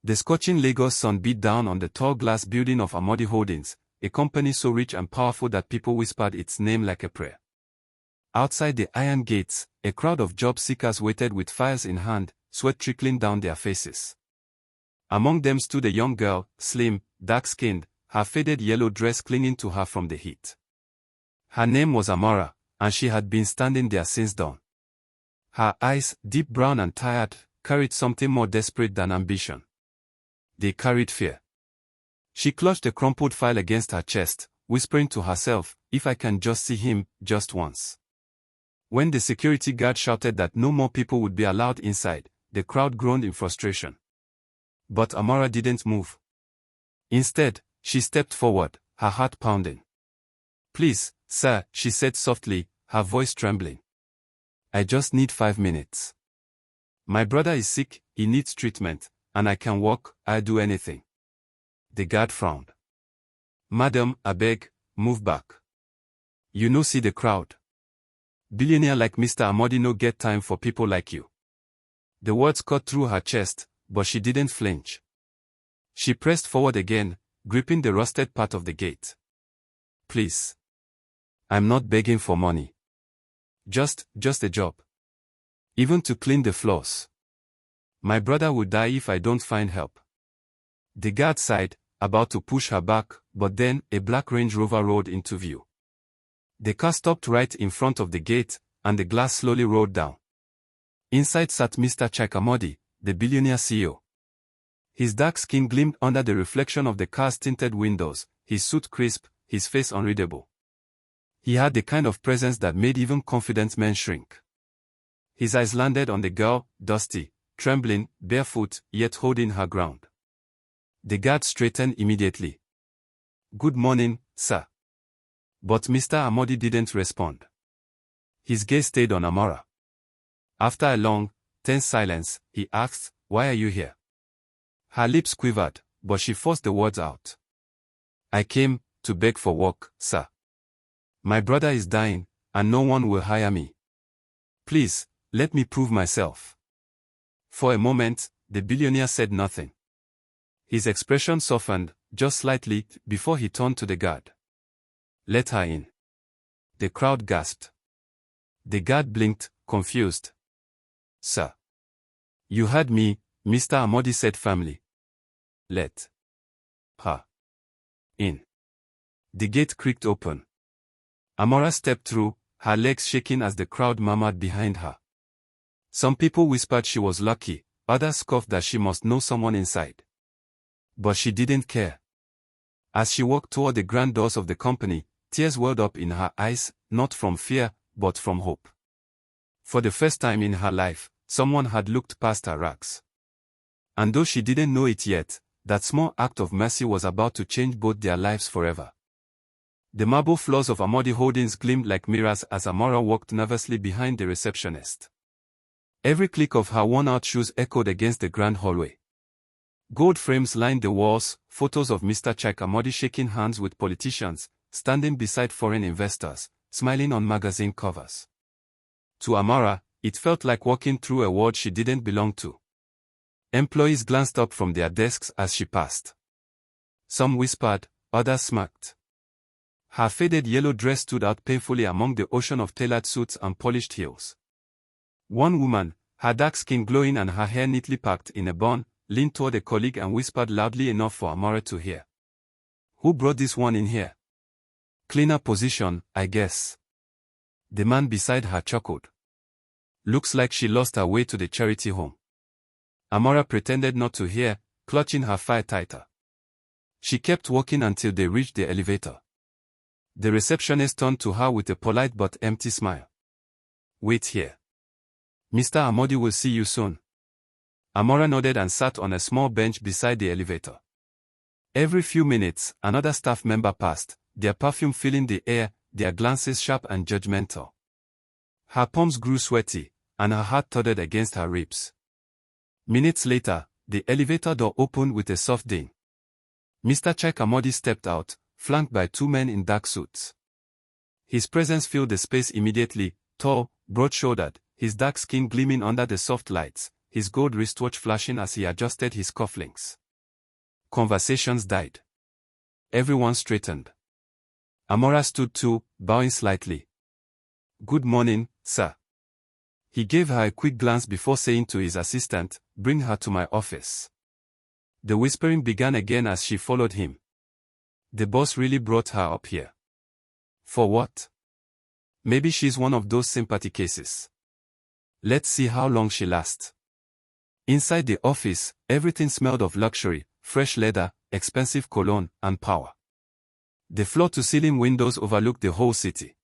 The scorching Lagos sun beat down on the tall glass building of Amodi Holdings, a company so rich and powerful that people whispered its name like a prayer. Outside the iron gates, a crowd of job seekers waited with files in hand, sweat trickling down their faces. Among them stood a young girl, slim, dark-skinned, her faded yellow dress clinging to her from the heat. Her name was Amara, and she had been standing there since dawn. Her eyes, deep brown and tired, carried something more desperate than ambition. They carried fear. She clutched a crumpled file against her chest, whispering to herself, "If I can just see him, just once." When the security guard shouted that no more people would be allowed inside, the crowd groaned in frustration. But Amara didn't move. Instead, she stepped forward, her heart pounding. "Please, sir," she said softly, her voice trembling. "I just need 5 minutes. My brother is sick, he needs treatment, and I can walk, I'll do anything." The guard frowned. "Madam, I beg, move back. You no see the crowd. Billionaire like Mr. Amodi no get time for people like you." The words cut through her chest, but she didn't flinch. She pressed forward again, gripping the rusted part of the gate. "Please. I'm not begging for money. Just a job. Even to clean the floors. My brother will die if I don't find help." The guard sighed, about to push her back, but then a black Range Rover rolled into view. The car stopped right in front of the gate, and the glass slowly rolled down. Inside sat Mr. Amodi, the billionaire CEO. His dark skin gleamed under the reflection of the car's tinted windows, his suit crisp, his face unreadable. He had the kind of presence that made even confident men shrink. His eyes landed on the girl, dusty, trembling, barefoot, yet holding her ground. The guard straightened immediately. "Good morning, sir." But Mr. Amodi didn't respond. His gaze stayed on Amara. After a long, tense silence, he asked, "Why are you here?" Her lips quivered, but she forced the words out. "I came to beg for work, sir. My brother is dying, and no one will hire me. Please, let me prove myself." For a moment, the billionaire said nothing. His expression softened, just slightly, before he turned to the guard. "Let her in." The crowd gasped. The guard blinked, confused. "Sir. You heard me," Mr. Amodi said firmly. "Let her in." The gate creaked open. Amara stepped through, her legs shaking as the crowd murmured behind her. Some people whispered she was lucky, others scoffed that she must know someone inside. But she didn't care. As she walked toward the grand doors of the company, tears welled up in her eyes, not from fear, but from hope. For the first time in her life, someone had looked past her rags. And though she didn't know it yet, that small act of mercy was about to change both their lives forever. The marble floors of Amodi Holdings gleamed like mirrors as Amara walked nervously behind the receptionist. Every click of her worn-out shoes echoed against the grand hallway. Gold frames lined the walls, photos of Mr. Amodi shaking hands with politicians, standing beside foreign investors, smiling on magazine covers. To Amara, it felt like walking through a world she didn't belong to. Employees glanced up from their desks as she passed. Some whispered, others smirked. Her faded yellow dress stood out painfully among the ocean of tailored suits and polished heels. One woman, her dark skin glowing and her hair neatly packed in a bun, leaned toward a colleague and whispered loudly enough for Amara to hear. "Who brought this one in here? Cleaner position, I guess." The man beside her chuckled. "Looks like she lost her way to the charity home." Amara pretended not to hear, clutching her file tighter. She kept walking until they reached the elevator. The receptionist turned to her with a polite but empty smile. "Wait here. Mr. Amodi will see you soon." Amara nodded and sat on a small bench beside the elevator. Every few minutes, another staff member passed, their perfume filling the air, their glances sharp and judgmental. Her palms grew sweaty, and her heart thudded against her ribs. Minutes later, the elevator door opened with a soft ding. Mr. Amodi stepped out, flanked by 2 men in dark suits. His presence filled the space immediately, tall, broad-shouldered, his dark skin gleaming under the soft lights, his gold wristwatch flashing as he adjusted his cufflinks. Conversations died. Everyone straightened. Amora stood too, bowing slightly. "Good morning, sir." He gave her a quick glance before saying to his assistant, "Bring her to my office." The whispering began again as she followed him. The boss really brought her up here. For what? Maybe she's one of those sympathy cases. Let's see how long she lasts. Inside the office, everything smelled of luxury, fresh leather, expensive cologne, and power. The floor-to-ceiling windows overlooked the whole city.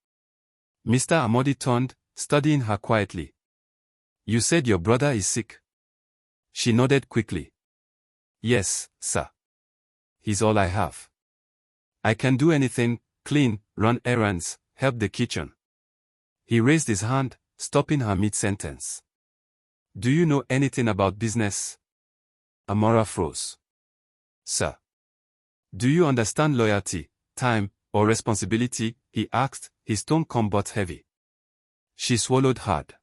Mr. Amodi turned, studying her quietly. "You said your brother is sick?" She nodded quickly. "Yes, sir. He's all I have. I can do anything: clean, run errands, help the kitchen." He raised his hand, stopping her mid-sentence. "Do you know anything about business?" Amora froze. "Sir. Do you understand loyalty, time, or responsibility?" he asked, his tone calm but heavy. She swallowed hard.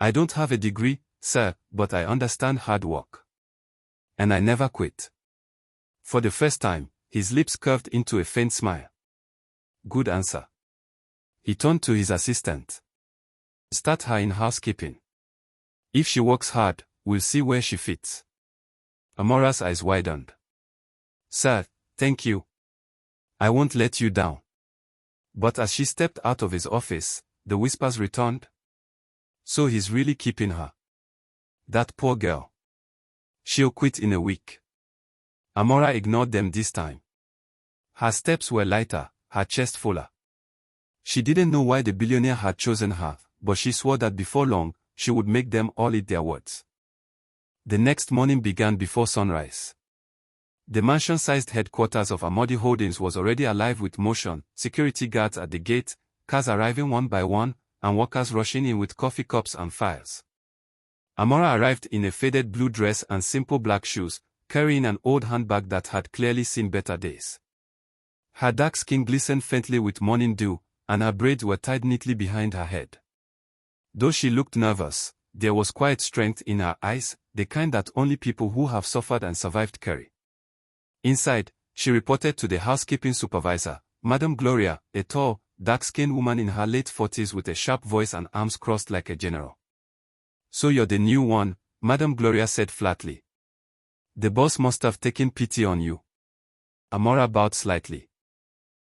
"I don't have a degree, sir, but I understand hard work. And I never quit." For the first time, his lips curved into a faint smile. "Good answer." He turned to his assistant. "Start her in housekeeping. If she works hard, we'll see where she fits." Amora's eyes widened. "Sir, thank you. I won't let you down." But as she stepped out of his office, the whispers returned. "So he's really keeping her. That poor girl. She'll quit in a week." Amora ignored them this time. Her steps were lighter, her chest fuller. She didn't know why the billionaire had chosen her, but she swore that before long, she would make them all eat their words. The next morning began before sunrise. The mansion-sized headquarters of Amodi Holdings was already alive with motion, security guards at the gate, cars arriving one by one, and workers rushing in with coffee cups and files. Amora arrived in a faded blue dress and simple black shoes, carrying an old handbag that had clearly seen better days. Her dark skin glistened faintly with morning dew, and her braids were tied neatly behind her head. Though she looked nervous, there was quiet strength in her eyes, the kind that only people who have suffered and survived carry. Inside, she reported to the housekeeping supervisor, Madame Gloria, a tall, dark-skinned woman in her late 40s with a sharp voice and arms crossed like a general. "So you're the new one," Madame Gloria said flatly. "The boss must have taken pity on you." Amora bowed slightly.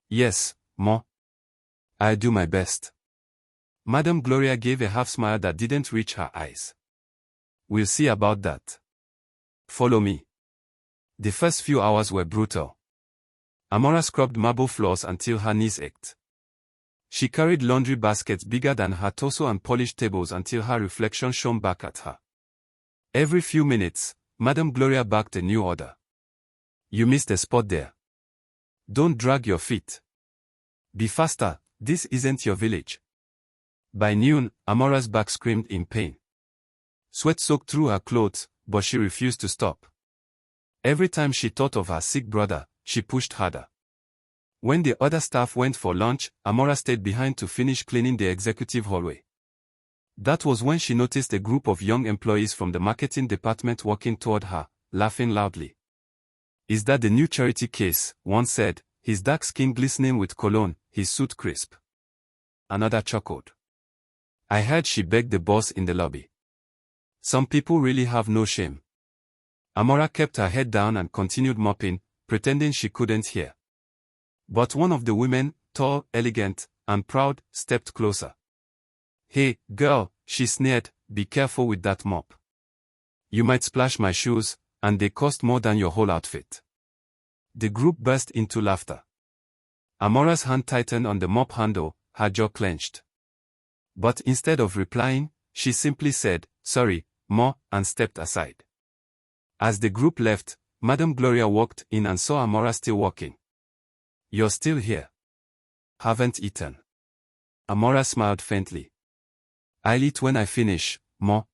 "Yes, Ma. I'll do my best." Madame Gloria gave a half-smile that didn't reach her eyes. "We'll see about that. Follow me." The first few hours were brutal. Amora scrubbed marble floors until her knees ached. She carried laundry baskets bigger than her torso and polished tables until her reflection shone back at her. Every few minutes, Madame Gloria barked a new order. "You missed a spot there. Don't drag your feet. Be faster, this isn't your village." By noon, Amora's back screamed in pain. Sweat soaked through her clothes, but she refused to stop. Every time she thought of her sick brother, she pushed harder. When the other staff went for lunch, Amora stayed behind to finish cleaning the executive hallway. That was when she noticed a group of young employees from the marketing department walking toward her, laughing loudly. "Is that the new charity case?" one said, his dark skin glistening with cologne, his suit crisp. Another chuckled. "I heard she begged the boss in the lobby." Some people really have no shame. Amora kept her head down and continued mopping, pretending she couldn't hear. But one of the women, tall, elegant, and proud, stepped closer. "Hey, girl," she sneered, "be careful with that mop. You might splash my shoes, and they cost more than your whole outfit." The group burst into laughter. Amora's hand tightened on the mop handle, her jaw clenched. But instead of replying, she simply said, "Sorry, Ma," and stepped aside. As the group left, Madame Gloria walked in and saw Amora still walking. "You're still here. Haven't eaten." Amora smiled faintly. "I'll eat when I finish, Ma."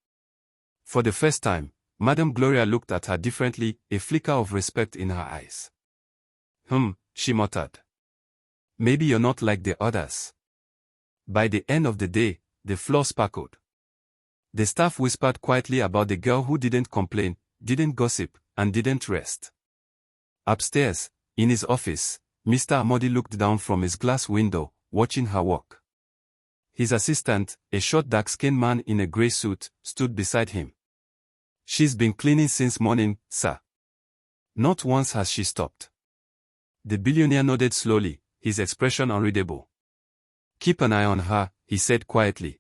For the first time, Madame Gloria looked at her differently, a flicker of respect in her eyes. She muttered. "Maybe you're not like the others." By the end of the day, the floor sparkled. The staff whispered quietly about the girl who didn't complain, didn't gossip, and didn't rest. Upstairs, in his office, Mr. Amadi looked down from his glass window, watching her work. His assistant, a short dark-skinned man in a grey suit, stood beside him. "She's been cleaning since morning, sir. Not once has she stopped." The billionaire nodded slowly, his expression unreadable. "Keep an eye on her," he said quietly.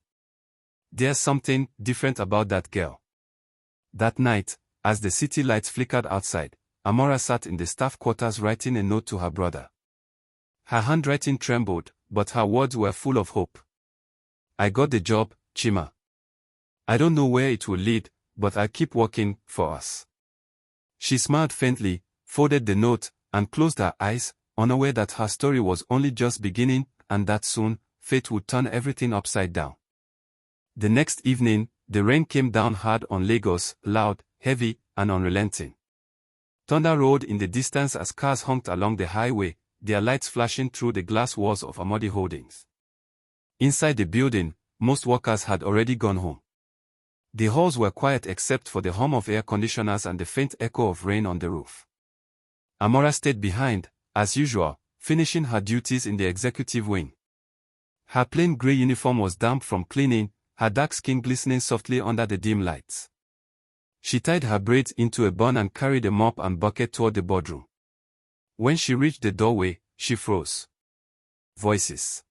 "There's something different about that girl." That night, as the city lights flickered outside, Amora sat in the staff quarters writing a note to her brother. Her handwriting trembled, but her words were full of hope. "I got the job, Chima. I don't know where it will lead, but I'll keep working for us." She smiled faintly, folded the note, and closed her eyes, unaware that her story was only just beginning, and that soon, fate would turn everything upside down. The next evening, the rain came down hard on Lagos, loud, heavy, and unrelenting. Thunder roared in the distance as cars honked along the highway, their lights flashing through the glass walls of Amadi Holdings. Inside the building, most workers had already gone home. The halls were quiet except for the hum of air conditioners and the faint echo of rain on the roof. Amora stayed behind, as usual, finishing her duties in the executive wing. Her plain grey uniform was damp from cleaning, her dark skin glistening softly under the dim lights. She tied her braids into a bun and carried a mop and bucket toward the boardroom. When she reached the doorway, she froze. Voices.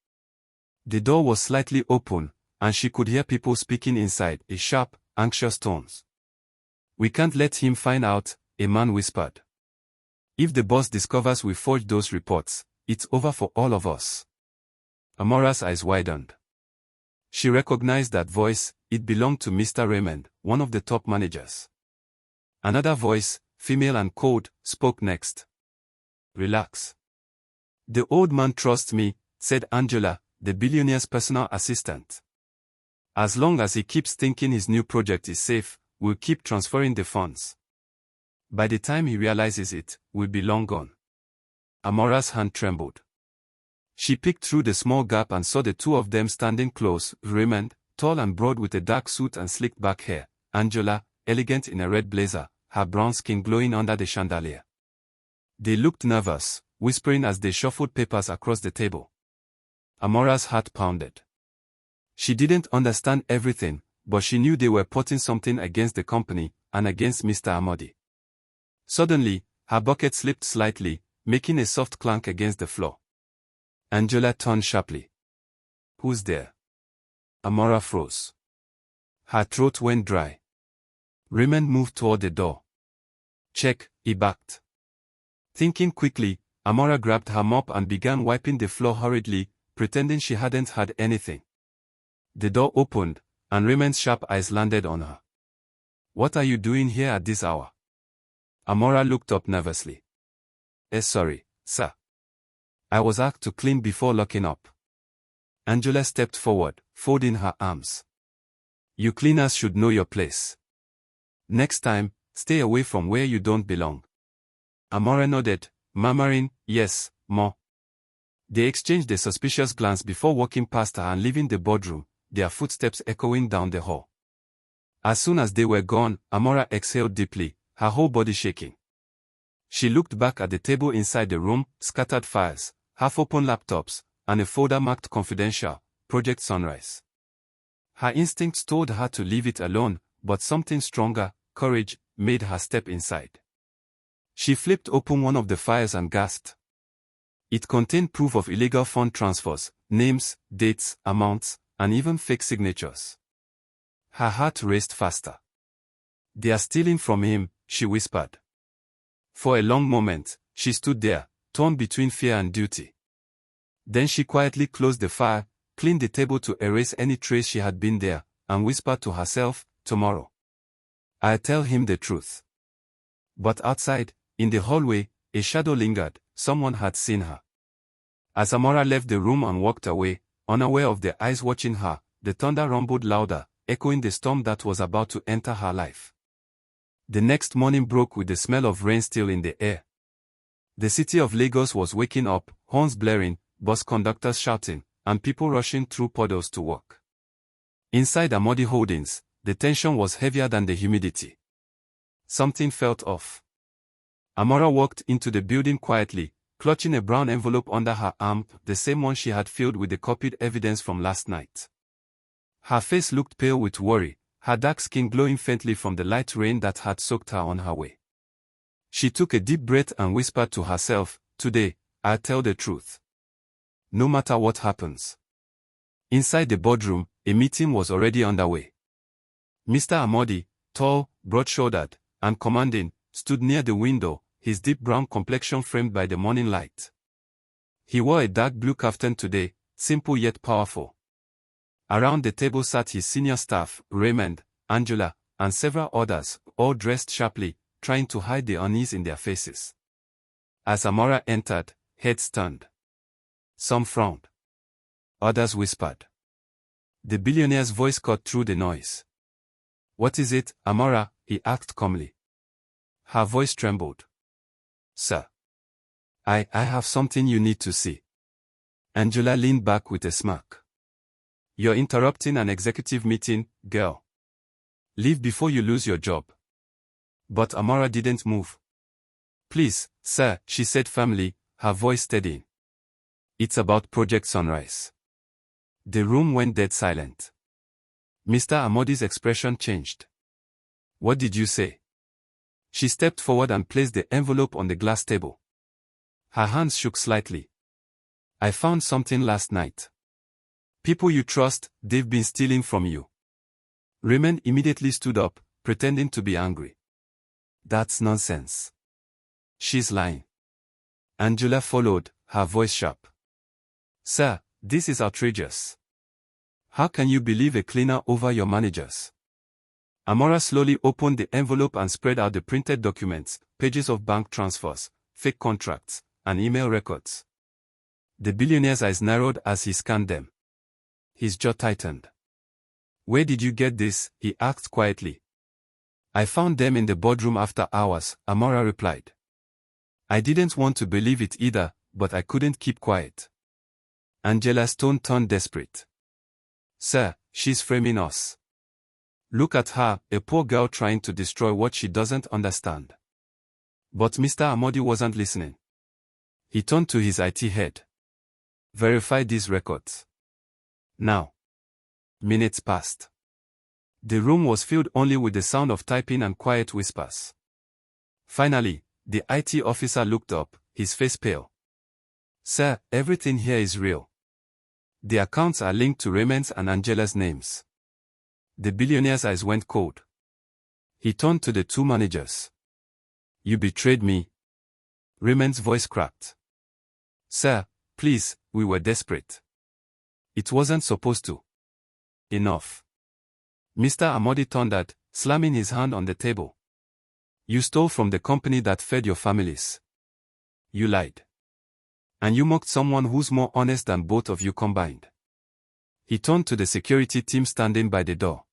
The door was slightly open, and she could hear people speaking inside, in sharp, anxious tones. "We can't let him find out," a man whispered. "If the boss discovers we forged those reports, it's over for all of us." Amora's eyes widened. She recognized that voice. It belonged to Mr. Raymond, one of the top managers. Another voice, female and cold, spoke next. "Relax. The old man trusts me," said Angela, the billionaire's personal assistant. "As long as he keeps thinking his new project is safe, we'll keep transferring the funds. By the time he realizes it, we'll be long gone." Amora's hand trembled. She peeked through the small gap and saw the two of them standing close, Raymond, tall and broad with a dark suit and slicked back hair, Angela, elegant in a red blazer, her brown skin glowing under the chandelier. They looked nervous, whispering as they shuffled papers across the table. Amora's heart pounded. She didn't understand everything, but she knew they were plotting something against the company, and against Mr. Amadi. Suddenly, her bucket slipped slightly, making a soft clank against the floor. Angela turned sharply. "Who's there?" Amora froze. Her throat went dry. Raymond moved toward the door. "Check," he backed. Thinking quickly, Amora grabbed her mop and began wiping the floor hurriedly, pretending she hadn't heard anything. The door opened, and Raymond's sharp eyes landed on her. "What are you doing here at this hour?" Amora looked up nervously. Sorry, sir. I was asked to clean before locking up." Angela stepped forward, folding her arms. "You cleaners should know your place. Next time, stay away from where you don't belong." Amora nodded, murmuring, "Yes, Ma." They exchanged a suspicious glance before walking past her and leaving the boardroom, their footsteps echoing down the hall. As soon as they were gone, Amora exhaled deeply, her whole body shaking. She looked back at the table inside the room, scattered files, half-open laptops, and a folder marked Confidential, Project Sunrise. Her instincts told her to leave it alone, but something stronger, courage, made her step inside. She flipped open one of the files and gasped. It contained proof of illegal fund transfers, names, dates, amounts, and even fake signatures. Her heart raced faster. "They are stealing from him," she whispered. For a long moment, she stood there, torn between fear and duty. Then she quietly closed the file, cleaned the table to erase any trace she had been there, and whispered to herself, "Tomorrow, I'll tell him the truth." But outside, in the hallway, a shadow lingered. Someone had seen her. As Amora left the room and walked away, unaware of the eyes watching her, the thunder rumbled louder, echoing the storm that was about to enter her life. The next morning broke with the smell of rain still in the air. The city of Lagos was waking up, horns blaring, bus conductors shouting, and people rushing through puddles to work. Inside Amadi Holdings, The tension was heavier than the humidity. Something felt off. Amora walked into the building quietly, clutching a brown envelope under her arm, the same one she had filled with the copied evidence from last night. Her face looked pale with worry, her dark skin glowing faintly from the light rain that had soaked her on her way. She took a deep breath and whispered to herself, "Today, I'll tell the truth. No matter what happens." Inside the boardroom, a meeting was already underway. Mr. Amodi, tall, broad-shouldered, and commanding, stood near the window, his deep brown complexion framed by the morning light. He wore a dark blue kaftan today, simple yet powerful. Around the table sat his senior staff, Raymond, Angela, and several others, all dressed sharply, trying to hide the unease in their faces. As Amora entered, heads turned. Some frowned. Others whispered. The billionaire's voice cut through the noise. "What is it, Amora?" he asked calmly. Her voice trembled. "Sir. I have something you need to see." Angela leaned back with a smirk. "You're interrupting an executive meeting, girl. Leave before you lose your job." But Amora didn't move. "Please, sir," she said firmly, her voice steadying. "It's about Project Sunrise." The room went dead silent. Mr. Amodi's expression changed. "What did you say?" She stepped forward and placed the envelope on the glass table. Her hands shook slightly. "I found something last night. People you trust, they've been stealing from you." Raymond immediately stood up, pretending to be angry. "That's nonsense. She's lying." Angela followed, her voice sharp. "Sir, this is outrageous. How can you believe a cleaner over your managers?" Amora slowly opened the envelope and spread out the printed documents, pages of bank transfers, fake contracts, and email records. The billionaire's eyes narrowed as he scanned them. His jaw tightened. "Where did you get this?" he asked quietly. "I found them in the boardroom after hours," Amora replied. "I didn't want to believe it either, but I couldn't keep quiet." Angela's tone turned desperate. "Sir, she's framing us. Look at her, a poor girl trying to destroy what she doesn't understand." But Mr. Amodi wasn't listening. He turned to his IT head. "Verify these records. Now." Minutes passed. The room was filled only with the sound of typing and quiet whispers. Finally, the IT officer looked up, his face pale. "Sir, everything here is real. The accounts are linked to Raymond's and Angela's names." The billionaire's eyes went cold. He turned to the two managers. "You betrayed me." Raymond's voice cracked. "Sir, please, we were desperate. It wasn't supposed to." "Enough." Mr. Amodi thundered, slamming his hand on the table. "You stole from the company that fed your families. You lied. And you mocked someone who's more honest than both of you combined." He turned to the security team standing by the door.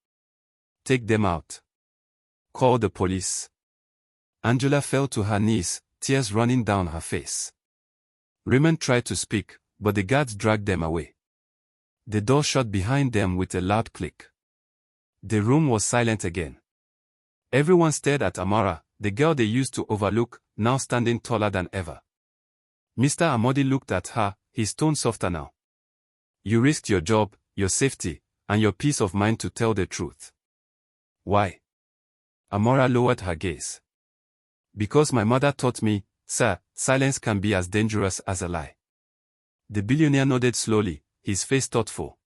"Take them out. Call the police." Angela fell to her knees, tears running down her face. Raymond tried to speak, but the guards dragged them away. The door shut behind them with a loud click. The room was silent again. Everyone stared at Amora, the girl they used to overlook, now standing taller than ever. Mr. Amodi looked at her, his tone softer now. "You risked your job, your safety, and your peace of mind to tell the truth. Why?" Amora lowered her gaze. "Because my mother taught me, sir, silence can be as dangerous as a lie." The billionaire nodded slowly, his face thoughtful.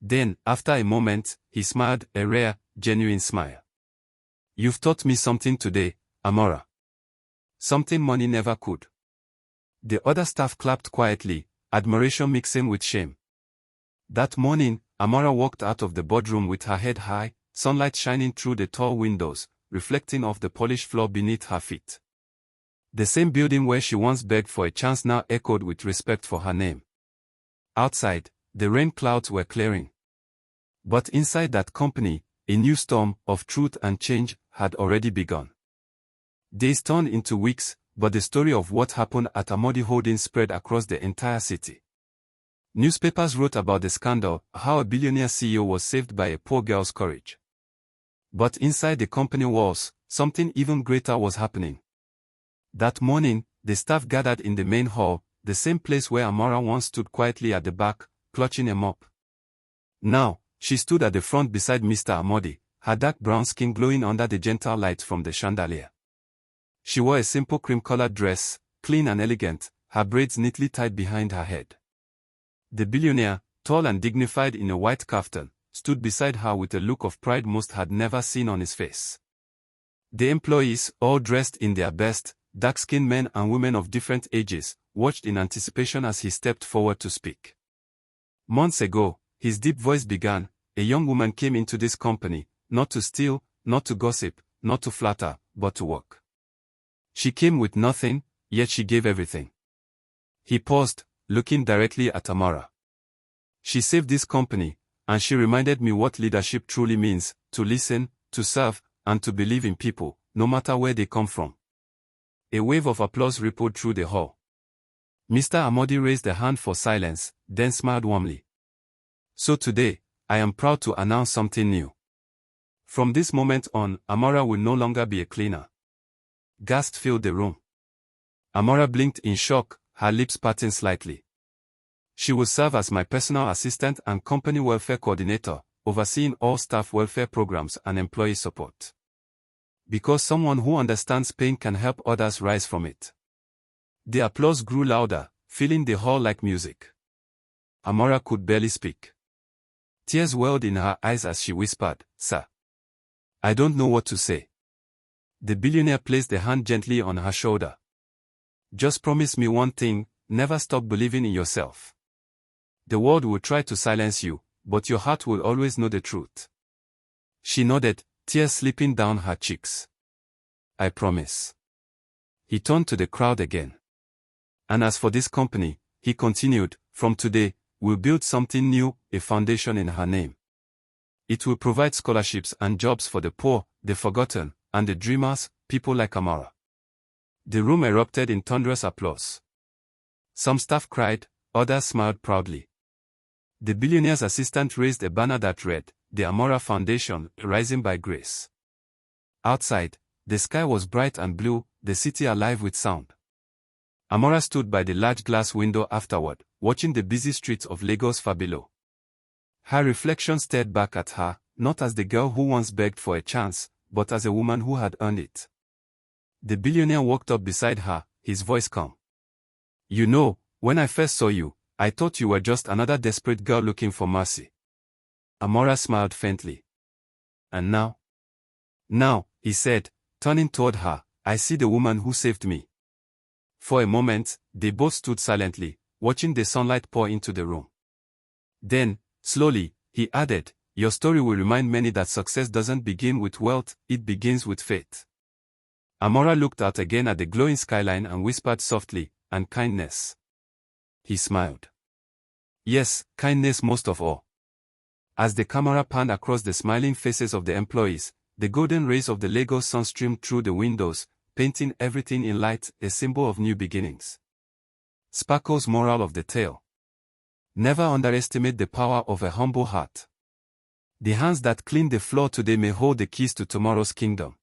Then, after a moment, he smiled, a rare, genuine smile. "You've taught me something today, Amora. Something money never could." The other staff clapped quietly, admiration mixing with shame. That morning, Amora walked out of the boardroom with her head high, sunlight shining through the tall windows, reflecting off the polished floor beneath her feet. The same building where she once begged for a chance now echoed with respect for her name. Outside, the rain clouds were clearing. But inside that company, a new storm of truth and change had already begun. Days turned into weeks, but the story of what happened at Amodi Holdings spread across the entire city. Newspapers wrote about the scandal, how a billionaire CEO was saved by a poor girl's courage. But inside the company walls, something even greater was happening. That morning, the staff gathered in the main hall, the same place where Amora once stood quietly at the back, clutching a mop. Now, she stood at the front beside Mr. Amodi, her dark brown skin glowing under the gentle light from the chandelier. She wore a simple cream-colored dress, clean and elegant, her braids neatly tied behind her head. The billionaire, tall and dignified in a white kaftan, stood beside her with a look of pride most had never seen on his face. The employees, all dressed in their best, dark-skinned men and women of different ages, watched in anticipation as he stepped forward to speak. Months ago, his deep voice began, a young woman came into this company, not to steal, not to gossip, not to flatter, but to work. She came with nothing, yet she gave everything. He paused, looking directly at Amora. She saved this company, and she reminded me what leadership truly means, to listen, to serve, and to believe in people, no matter where they come from. A wave of applause rippled through the hall. Mr. Amodi raised a hand for silence, then smiled warmly. So today, I am proud to announce something new. From this moment on, Amora will no longer be a cleaner. Gasps filled the room. Amora blinked in shock, her lips parting slightly. She will serve as my personal assistant and company welfare coordinator, overseeing all staff welfare programs and employee support. Because someone who understands pain can help others rise from it. The applause grew louder, filling the hall like music. Amora could barely speak. Tears welled in her eyes as she whispered, "Sir, I don't know what to say." The billionaire placed a hand gently on her shoulder. "Just promise me one thing, never stop believing in yourself. The world will try to silence you, but your heart will always know the truth." She nodded, tears slipping down her cheeks. "I promise." He turned to the crowd again. "And as for this company," he continued, "from today, we'll build something new, a foundation in her name. It will provide scholarships and jobs for the poor, the forgotten, and the dreamers, people like Amora." The room erupted in thunderous applause. Some staff cried, others smiled proudly. The billionaire's assistant raised a banner that read, "The Amora Foundation, Rising by Grace." Outside, the sky was bright and blue, the city alive with sound. Amora stood by the large glass window afterward, watching the busy streets of Lagos far below. Her reflection stared back at her, not as the girl who once begged for a chance, but as a woman who had earned it. The billionaire walked up beside her, his voice calm. "You know, when I first saw you, I thought you were just another desperate girl looking for mercy." Amora smiled faintly. "And now?" "Now," he said, turning toward her, "I see the woman who saved me." For a moment, they both stood silently, watching the sunlight pour into the room. Then, slowly, he added, "Your story will remind many that success doesn't begin with wealth, it begins with faith." Amora looked out again at the glowing skyline and whispered softly, "And kindness." He smiled. "Yes, kindness most of all." As the camera panned across the smiling faces of the employees, the golden rays of the Lagos sun streamed through the windows, painting everything in light, a symbol of new beginnings. Sparkle's moral of the tale: never underestimate the power of a humble heart. The hands that clean the floor today may hold the keys to tomorrow's kingdom.